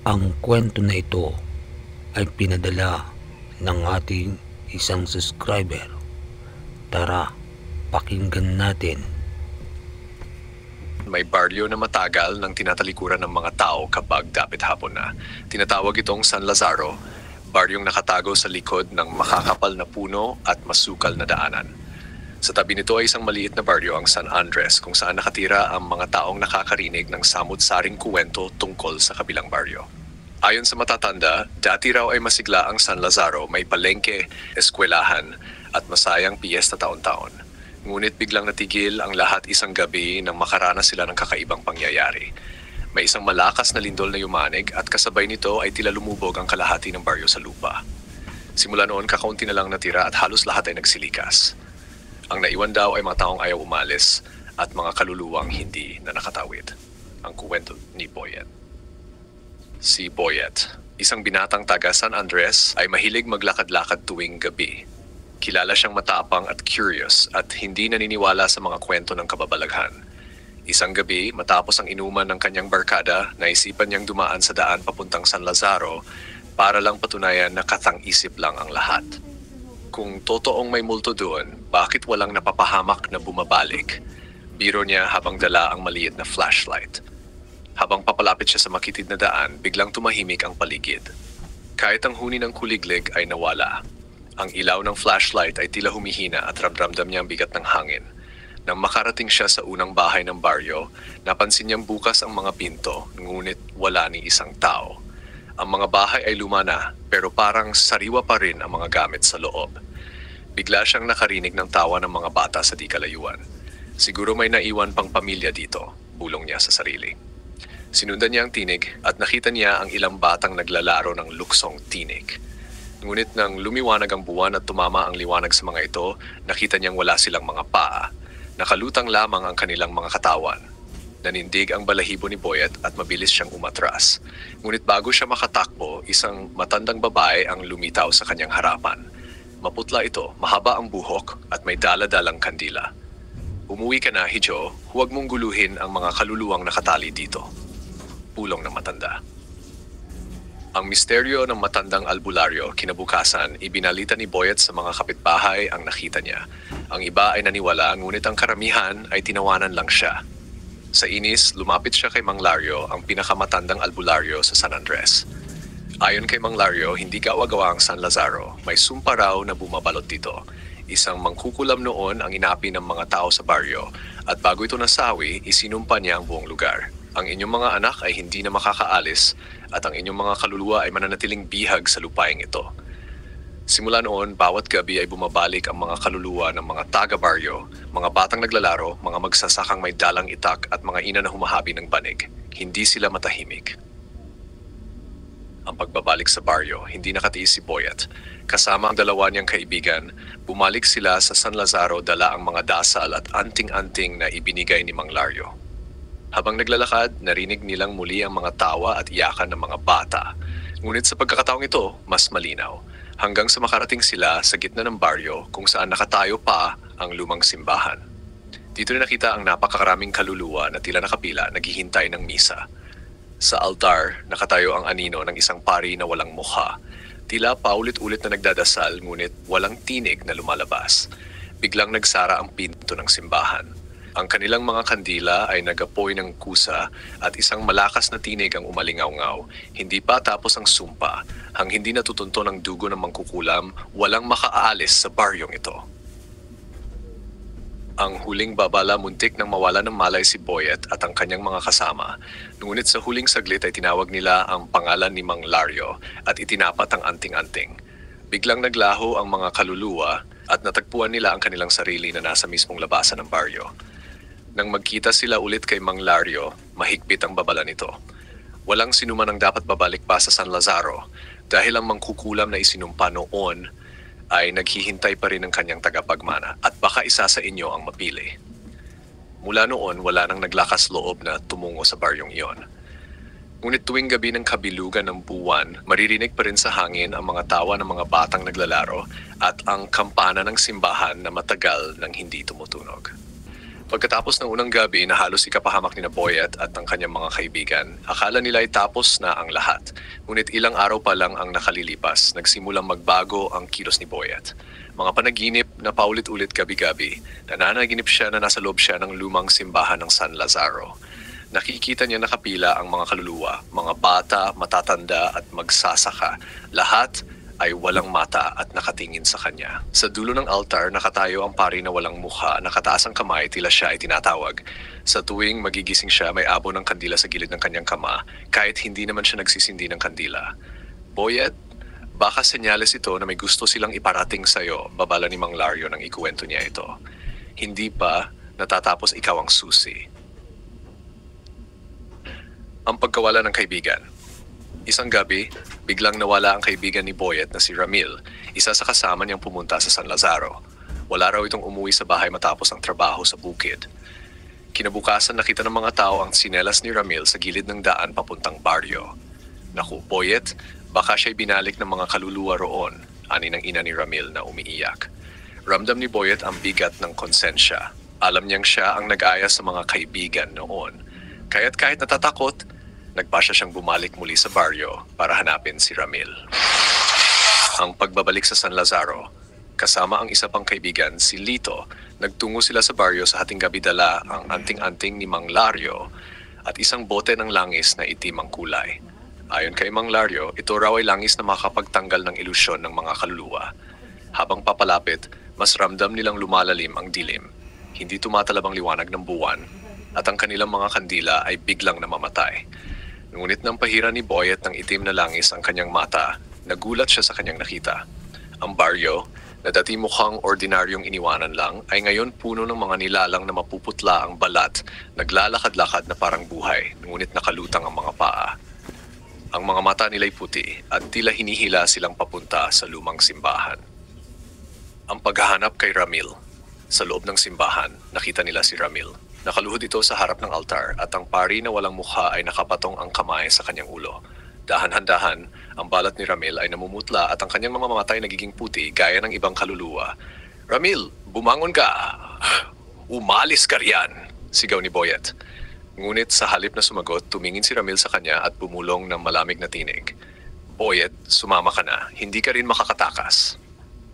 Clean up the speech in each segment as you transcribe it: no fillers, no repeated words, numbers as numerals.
Ang kwento na ito ay pinadala ng ating isang subscriber. Tara, pakinggan natin. May baryo na matagal ng tinatalikuran ng mga tao kapag dapit hapon na. Tinatawag itong San Lazaro, baryong nakatago sa likod ng makakapal na puno at masukal na daanan. Sa tabi nito ay isang maliit na baryo ang San Andres kung saan nakatira ang mga taong nakakarinig ng samut-saring kuwento tungkol sa kabilang baryo. Ayon sa matatanda, dati raw ay masigla ang San Lazaro, may palengke, eskwelahan at masayang piyesta taon-taon. Ngunit biglang natigil ang lahat isang gabi nang makaranas sila ng kakaibang pangyayari. May isang malakas na lindol na yumanig at kasabay nito ay tila lumubog ang kalahati ng baryo sa lupa. Simula noon kakaunti na lang natira at halos lahat ay nagsilikas. Ang naiwan daw ay mga taong ayaw umalis at mga kaluluwang hindi na nakatawid. Ang kuwento ni Boyet. Si Boyet, isang binatang taga San Andres, ay mahilig maglakad-lakad tuwing gabi. Kilala siyang matapang at curious at hindi naniniwala sa mga kwento ng kababalaghan. Isang gabi, matapos ang inuman ng kanyang barkada, naisipan niyang dumaan sa daan papuntang San Lazaro para lang patunayan na katang-isip lang ang lahat. Kung totoong may multo doon, bakit walang napapahamak na bumabalik? Biro niya habang dala ang maliit na flashlight. Habang papalapit siya sa makitid na daan, biglang tumahimik ang paligid. Kahit ang huni ng kuliglig ay nawala. Ang ilaw ng flashlight ay tila humihina at ramdam niya ang bigat ng hangin. Nang makarating siya sa unang bahay ng baryo, napansin niyang bukas ang mga pinto, ngunit wala ni isang tao. Ang mga bahay ay luma na, pero parang sariwa pa rin ang mga gamit sa loob. Bigla siyang nakarinig ng tawa ng mga bata sa di kalayuan. Siguro may naiwan pang pamilya dito, bulong niya sa sarili. Sinundan niya ang tinig at nakita niya ang ilang batang naglalaro ng luksong tinig. Ngunit nang lumiwanag ang buwan at tumama ang liwanag sa mga ito, nakita niyang wala silang mga paa. Nakalutang lamang ang kanilang mga katawan. Nanindig ang balahibo ni Boyet at mabilis siyang umatras. Ngunit bago siya makatakbo, isang matandang babae ang lumitaw sa kanyang harapan. Maputla ito, mahaba ang buhok at may dala-dalang kandila. Umuwi ka na, Hijo. Huwag mong guluhin ang mga kaluluwang nakatali dito. Pulong ng matanda. Ang misteryo ng matandang albularyo, kinabukasan, ibinalita ni Boyet sa mga kapitbahay ang nakita niya. Ang iba ay naniwala, ngunit ang karamihan ay tinawanan lang siya. Sa inis, lumapit siya kay Mang Lario, ang pinakamatandang albularyo sa San Andres. Ayon kay Mang Lario, hindi gawa-gawa ang San Lazaro. May sumpa raw na bumabalot dito. Isang mangkukulam noon ang inapi ng mga tao sa baryo at bago ito nasawi, isinumpa niya ang buong lugar. Ang inyong mga anak ay hindi na makakaalis at ang inyong mga kaluluwa ay mananatiling bihag sa lupaing ito. Simula noon, bawat gabi ay bumabalik ang mga kaluluwa ng mga taga-baryo, mga batang naglalaro, mga magsasakang may dalang itak at mga ina na humahabi ng banig. Hindi sila matahimik. Ang pagbabalik sa baryo, hindi nakatiis si Boyet. Kasama ang dalawa niyang kaibigan, bumalik sila sa San Lazaro dala ang mga dasal at anting-anting na ibinigay ni Mang Lario. Habang naglalakad, narinig nilang muli ang mga tawa at iyakan ng mga bata. Ngunit sa pagkakataong ito, mas malinaw. Hanggang sa makarating sila sa gitna ng baryo kung saan nakatayo pa ang lumang simbahan. Dito rin nakita ang napakaraming kaluluwa na tila nakapila naghihintay ng misa. Sa altar, nakatayo ang anino ng isang pari na walang mukha. Tila paulit-ulit na nagdadasal ngunit walang tinig na lumalabas. Biglang nagsara ang pinto ng simbahan. Ang kanilang mga kandila ay nagapoy ng kusa at isang malakas na tinig ang umalingaw-ngaw. Hindi pa tapos ang sumpa. Hang hindi natutunto ng dugo ng mangkukulam, walang makaalis sa baryong ito. Ang huling babala muntik nang mawala ng malay si Boyet at ang kanyang mga kasama. Ngunit sa huling saglit ay tinawag nila ang pangalan ni Mang Lario at itinapat ang anting-anting. Biglang naglaho ang mga kaluluwa at natagpuan nila ang kanilang sarili na nasa mismong labasan ng baryo. Nang magkita sila ulit kay Mang Lario, mahigpit ang babala nito. Walang sinuman ang dapat babalik pa sa San Lazaro dahil ang mangkukulam na isinumpa noon ay naghihintay pa rin ng kanyang tagapagmana at baka isa sa inyo ang mapili. Mula noon, wala nang naglakas loob na tumungo sa baryong iyon. Ngunit tuwing gabi ng kabilugan ng buwan, maririnig pa rin sa hangin ang mga tawa ng mga batang naglalaro at ang kampana ng simbahan na matagal nang hindi tumutunog. Pagkatapos ng unang gabi na halos ikapahamak ni na Boyet at ng kanyang mga kaibigan, akala nila ay tapos na ang lahat. Ngunit ilang araw pa lang ang nakalilipas, nagsimulang magbago ang kilos ni Boyet. Mga panaginip na paulit-ulit gabi-gabi, nananaginip siya na nasa loob siya ng lumang simbahan ng San Lazaro. Nakikita niya nakapila ang mga kaluluwa, mga bata, matatanda at magsasaka. Lahat ay walang mata at nakatingin sa kanya. Sa dulo ng altar, nakatayo ang pari na walang mukha, nakataas ang kamay, tila siya ay tinatawag. Sa tuwing magigising siya, may abo ng kandila sa gilid ng kanyang kama, kahit hindi naman siya nagsisindi ng kandila. Boyet, baka senyales ito na may gusto silang iparating sa'yo, babala ni Mang Lario nang ikuwento niya ito. Hindi pa natatapos ikaw ang susi. Ang pagkawala ng kaibigan. Isang gabi, biglang nawala ang kaibigan ni Boyet na si Ramil, isa sa kasama niyang pumunta sa San Lazaro. Wala raw itong umuwi sa bahay matapos ang trabaho sa bukid. Kinabukasan nakita ng mga tao ang sinelas ni Ramil sa gilid ng daan papuntang baryo. Naku, Boyet, baka siya'y binalik ng mga kaluluwa roon, ani ng ina ni Ramil na umiiyak. Ramdam ni Boyet ang bigat ng konsensya. Alam niyang siya ang nag-aya sa mga kaibigan noon. Kaya't kahit natatakot, nagpasya siyang bumalik muli sa baryo para hanapin si Ramil. Ang pagbabalik sa San Lazaro, kasama ang isa pang kaibigan, si Lito, nagtungo sila sa baryo sa hating gabi dala ang anting-anting ni Mang Lario at isang bote ng langis na itim ang kulay. Ayon kay Mang Lario, ito raw ay langis na makakapagtanggal ng ilusyon ng mga kaluluwa. Habang papalapit, mas ramdam nilang lumalalim ang dilim. Hindi tumatalab ang liwanag ng buwan at ang kanilang mga kandila ay biglang namamatay. Ngunit nang pahira ni Boyet ng itim na langis ang kanyang mata, nagulat siya sa kanyang nakita. Ang baryo, na dati mukhang ordinaryong iniwanan lang, ay ngayon puno ng mga nilalang na mapuputla ang balat, naglalakad-lakad na parang buhay, ngunit nakalutang ang mga paa. Ang mga mata nila'y puti at tila hinihila silang papunta sa lumang simbahan. Ang paghahanap kay Ramil. Sa loob ng simbahan, nakita nila si Ramil. Nakaluhod ito sa harap ng altar at ang pari na walang mukha ay nakapatong ang kamay sa kanyang ulo. Dahan-dahan, ang balat ni Ramil ay namumutla at ang kanyang mga matay nagiging puti gaya ng ibang kaluluwa. "Ramil, bumangon ka! Umalis ka riyan!" sigaw ni Boyet. Ngunit sa halip na sumagot, tumingin si Ramil sa kanya at bumulong ng malamig na tinig. "Boyet, sumama ka na. Hindi ka rin makakatakas."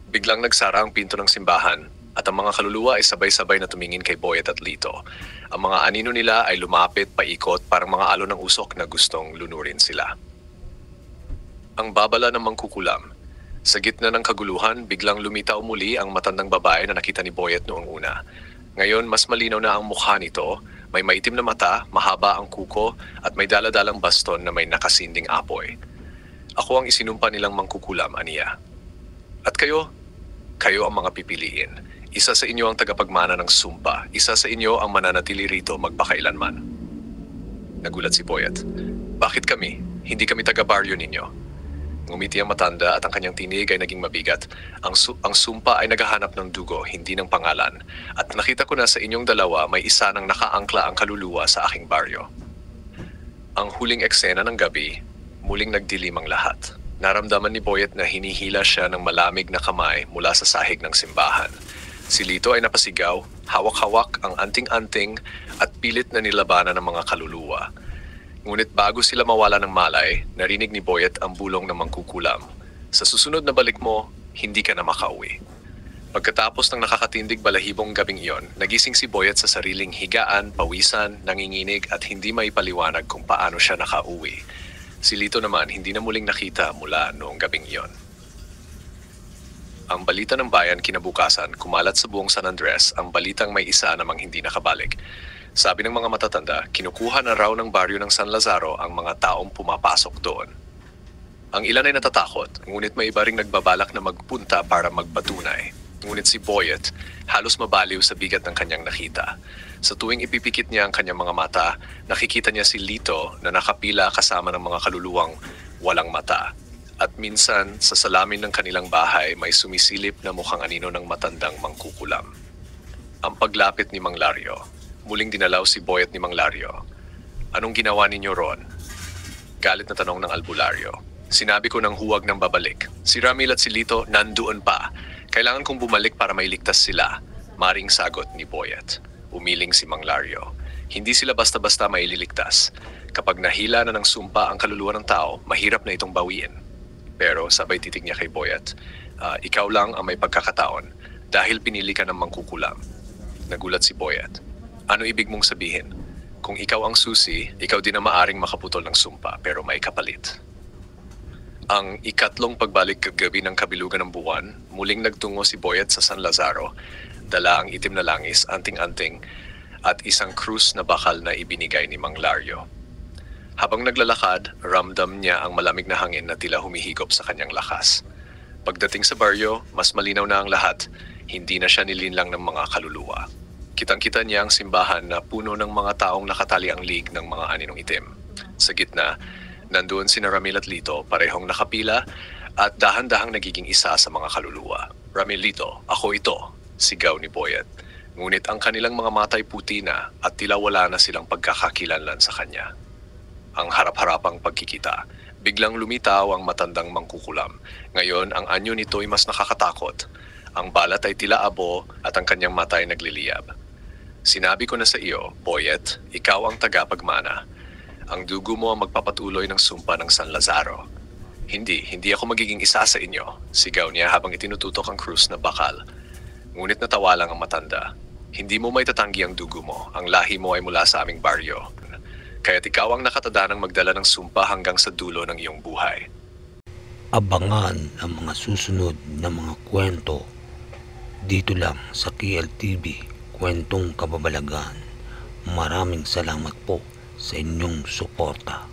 Biglang nagsara ang pinto ng simbahan at ang mga kaluluwa ay sabay-sabay na tumingin kay Boyet at Lito. Ang mga anino nila ay lumapit, paikot, parang mga alon ng usok na gustong lunurin sila. Ang babala ng mangkukulam. Sa gitna ng kaguluhan, biglang lumitaw muli ang matandang babae na nakita ni Boyet noong una. Ngayon, mas malinaw na ang mukha nito. May maitim na mata, mahaba ang kuko, at may daladalang baston na may nakasinding apoy. "Ako ang isinumpa nilang mangkukulam," aniya. "At kayo? Kayo ang mga pipiliin. Isa sa inyo ang tagapagmana ng sumpa. Isa sa inyo ang mananatili rito magpakailanman." Nagulat si Boyet. "Bakit kami? Hindi kami taga-baryo ninyo." Ngumiti ang matanda at ang kanyang tinig ay naging mabigat. Ang sumpa ay naghahanap ng dugo, hindi ng pangalan. At nakita ko na sa inyong dalawa may isa nang nakaangkla ang kaluluwa sa aking baryo. Ang huling eksena ng gabi, muling nagdilim ang lahat. Naramdaman ni Boyet na hinihila siya ng malamig na kamay mula sa sahig ng simbahan. Si Lito ay napasigaw, hawak-hawak ang anting-anting at pilit na nilabanan ng mga kaluluwa. Ngunit bago sila mawala ng malay, narinig ni Boyet ang bulong ng mangkukulam. "Sa susunod na balik mo, hindi ka na makauwi." Pagkatapos ng nakakatindig balahibong gabing iyon, nagising si Boyet sa sariling higaan, pawisan, nanginginig at hindi maipaliwanag kung paano siya nakauwi. Si Lito naman hindi na muling nakita mula noong gabing iyon. Ang balita ng bayan kinabukasan, kumalat sa buong San Andres ang balitang may isa namang hindi nakabalik. Sabi ng mga matatanda, kinukuha na raw ng baryo ng San Lazaro ang mga taong pumapasok doon. Ang ilan ay natatakot, ngunit may iba ring nagbabalak na magpunta para magpatunay. Ngunit si Boyet, halos mabaliw sa bigat ng kanyang nakita. Sa tuwing ipipikit niya ang kanyang mga mata, nakikita niya si Lito na nakapila kasama ng mga kaluluwang walang mata. At minsan, sa salamin ng kanilang bahay, may sumisilip na mukhang anino ng matandang mangkukulam. Ang paglapit ni Mang Lario. Muling dinalaw si Boyet ni Mang Lario. "Anong ginawa ninyo ron?" Galit na tanong ng albularyo. "Sinabi ko ng huwag nang babalik. Si Ramil at si Lito nandoon pa. Kailangan kong bumalik para mailigtas sila," maring sagot ni Boyet. Umiling si Mang Lario. Hindi sila basta-basta maililigtas. Kapag nahila na ng sumpa ang kaluluwa ng tao, mahirap na itong bawiin. Pero sabay titig niya kay Boyet, ikaw lang ang may pagkakataon dahil pinili ka ng mangkukulam. Nagulat si Boyet. Ano ibig mong sabihin? Kung ikaw ang susi, ikaw din ang maaring makaputol ng sumpa pero may kapalit. Ang ikatlong pagbalik kagabi ng kabilugan ng buwan, muling nagtungo si Boyet sa San Lazaro. Dala ang itim na langis, anting-anting, at isang krus na bakal na ibinigay ni Mang Lario. Habang naglalakad, ramdam niya ang malamig na hangin na tila humihigop sa kanyang lakas. Pagdating sa baryo, mas malinaw na ang lahat. Hindi na siya nilinlang ng mga kaluluwa. Kitang-kita niya ang simbahan na puno ng mga taong nakatali ang lig ng mga aninong itim. Sa gitna, nandoon sina Ramil at Lito, parehong nakapila at dahan-dahang nagiging isa sa mga kaluluwa. Ramil, Lito, ako ito, sigaw ni Boyet. Ngunit ang kanilang mga matay puti na at tila wala na silang pagkakakilanlan sa kanya. Ang harap-harapang pagkikita, biglang lumitaw ang matandang mangkukulam. Ngayon, ang anyo nito ay mas nakakatakot. Ang balat ay tila abo at ang kanyang mata ay nagliliyab. Sinabi ko na sa iyo, Boyet, ikaw ang tagapagmana. Ang dugo mo ang magpapatuloy ng sumpa ng San Lazaro. Hindi ako magiging isa sa inyo, sigaw niya habang itinututok ang krus na bakal. Ngunit natawa lang ang matanda. Hindi mo may tatanggi ang dugo mo, ang lahi mo ay mula sa aming baryo. Kaya't ikaw ang nakatadanang magdala ng sumpa hanggang sa dulo ng iyong buhay. Abangan ang mga susunod na mga kwento dito lang sa KLTV Kwentong Kababalagan. Maraming salamat po sa inyong suporta.